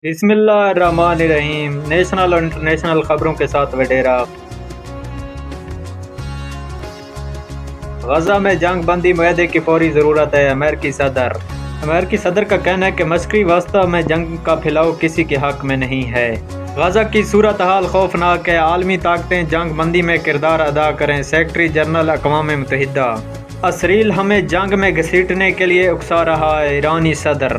بسم اللہ الرحمن الرحیم۔ نیشنل اور انٹرنیشنل خبروں کے ساتھ وڈیرا۔ غزہ میں جنگ بندی معاہدے کی فوری ضرورت ہے، امریکی صدر کا کہنا ہے کہ مشرقی وسطی میں جنگ کا پھیلاؤ کسی کے حق میں نہیں ہے۔ غزہ کی صورتحال خوفناک ہے، عالمی طاقتیں جنگ بندی میں کردار ادا کریں، سیکرٹری جنرل اقوام متحدہ۔ اسرائیل ہمیں جنگ میں گھسیٹنے کے لیے اکسا رہا ہے، ایرانی صدر۔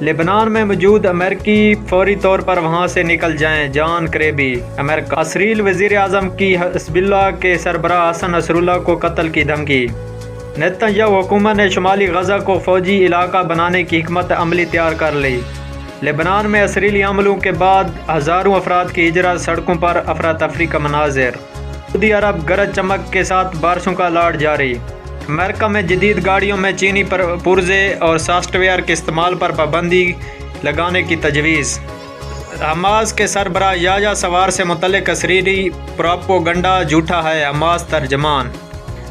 لبنان میں موجود امریکی فوری طور پر وہاں سے نکل جائیں، جان کریبی۔ امریکہ اسرائیل وزیر اعظم کی حزب اللہ کے سربراہ حسن نصر اللہ کو قتل کی دھمکی۔ نیتن یاہو حکومت نے شمالی غزہ کو فوجی علاقہ بنانے کی حکمت عملی تیار کر لی۔ لبنان میں اسرائیلی حملوں کے بعد ہزاروں افراد کی ہجرت، سڑکوں پر افراتفری کا مناظر۔ سعودی عرب گرج چمک کے ساتھ بارشوں کا الارٹ جاری۔ امریکہ میں جدید گاڑیوں میں چینی پرزے اور سافٹ ویئر کے استعمال پر پابندی لگانے کی تجویز۔ حماس کے سربراہ یحییٰ سنوار سے متعلق اسرائیلی پروپیگنڈا جھوٹا ہے، حماس ترجمان۔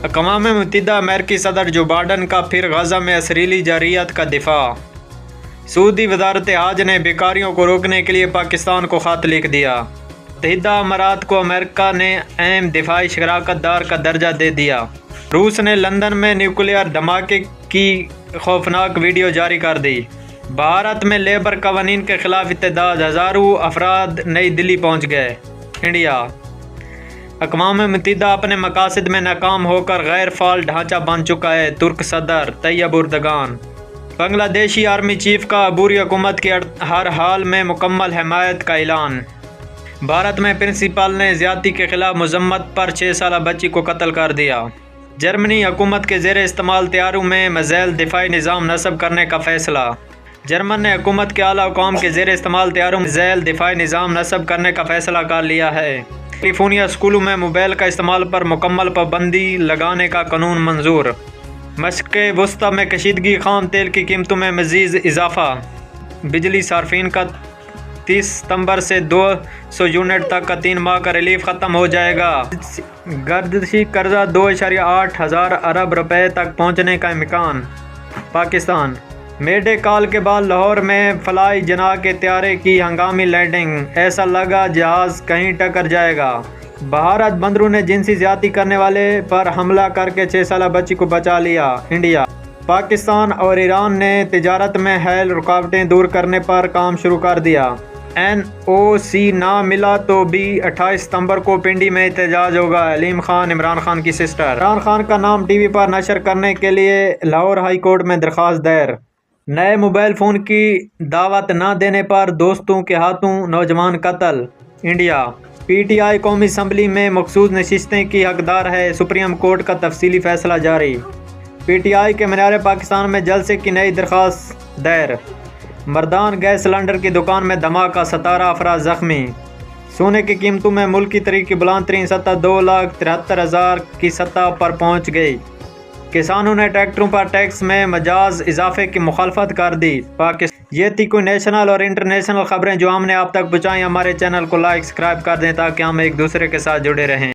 اقوام متحدہ امریکی صدر جو بائیڈن کا پھر غزہ میں اسرائیلی جارحیت کا دفاع۔ سعودی وزارت حج نے بیکاریوں کو روکنے کے لیے پاکستان کو خط لکھ دیا۔ متحدہ امارات کو امریکہ نے اہم دفاعی شراکت دار کا درجہ دے دیا۔ روس نے لندن میں نیوکلیئر دھماکے کی خوفناک ویڈیو جاری کر دی۔ بھارت میں لیبر قوانین کے خلاف احتجاج، ہزاروں افراد نئی دلی پہنچ گئے۔ انڈیا اقوام متحدہ اپنے مقاصد میں ناکام ہو کر غیر فعال ڈھانچہ بن چکا ہے، ترک صدر طیب اردگان۔ بنگلہ دیشی آرمی چیف کا عبوری حکومت کی ہر حال میں مکمل حمایت کا اعلان۔ بھارت میں پرنسپل نے زیادتی کے خلاف مذمت پر 6 سالہ بچی کو قتل کر دیا۔ جرمنی حکومت کے زیر استعمال طیاروں میں مزید دفاعی نظام نصب کرنے کا فیصلہ۔ جرمن نے حکومت کے اعلیٰ حکام کے زیر استعمال طیاروں میں مزید دفاعی نظام نصب کرنے کا فیصلہ کر لیا ہے۔ کیلیفورنیا اسکولوں میں موبائل کا استعمال پر مکمل پابندی لگانے کا قانون منظور۔ مشرق وسطی میں کشیدگی، خام تیل کی قیمتوں میں مزید اضافہ۔ بجلی صارفین کا 30 ستمبر سے 200 یونٹ تک کا 3 ماہ کا ریلیف ختم ہو جائے گا۔ گردشی قرضہ 2.8 ہزار ارب روپے تک پہنچنے کا امکان۔ پاکستان مے ڈے کال کے بعد لاہور میں فلائی جناح کے طیارے کی ہنگامی لینڈنگ، ایسا لگا جہاز کہیں ٹکر جائے گا۔ بھارت بندروں نے جنسی زیادتی کرنے والے پر حملہ کر کے 6 سالہ بچی کو بچا لیا۔ انڈیا پاکستان اور ایران نے تجارت میں حائل رکاوٹیں دور کرنے پر کام شروع کر دیا۔ NOC نہ ملا تو بھی 28 ستمبر کو پنڈی میں احتجاج ہوگا۔ علیم خان عمران خان کی سسٹر۔ عمران خان کا نام ٹی وی پر نشر کرنے کے لیے لاہور ہائی کورٹ میں درخواست دائر۔ نئے موبائل فون کی دعوت نہ دینے پر دوستوں کے ہاتھوں نوجوان قتل۔ انڈیا PTI قومی اسمبلی میں مخصوص نشستیں کی حقدار ہے، سپریم کورٹ کا تفصیلی فیصلہ جاری۔ PTI کے مینار پاکستان میں جلسے کی نئی درخواست دائر۔ مردان گیس سلنڈر کی دکان میں دھماکہ، 17 افراد زخمی۔ سونے کی قیمتوں میں ملکی تاریخ کی بلند ترین سطح 2,73,000 کی سطح پر پہنچ گئی۔ کسانوں نے ٹریکٹروں پر ٹیکس میں مجاز اضافے کی مخالفت کر دی۔ یہ تھی کوئی نیشنل اور انٹرنیشنل خبریں جو ہم نے آپ تک پہنچائیں۔ ہمارے چینل کو لائک، سبسکرائب کر دیں تاکہ ہم ایک دوسرے کے ساتھ جڑے رہیں۔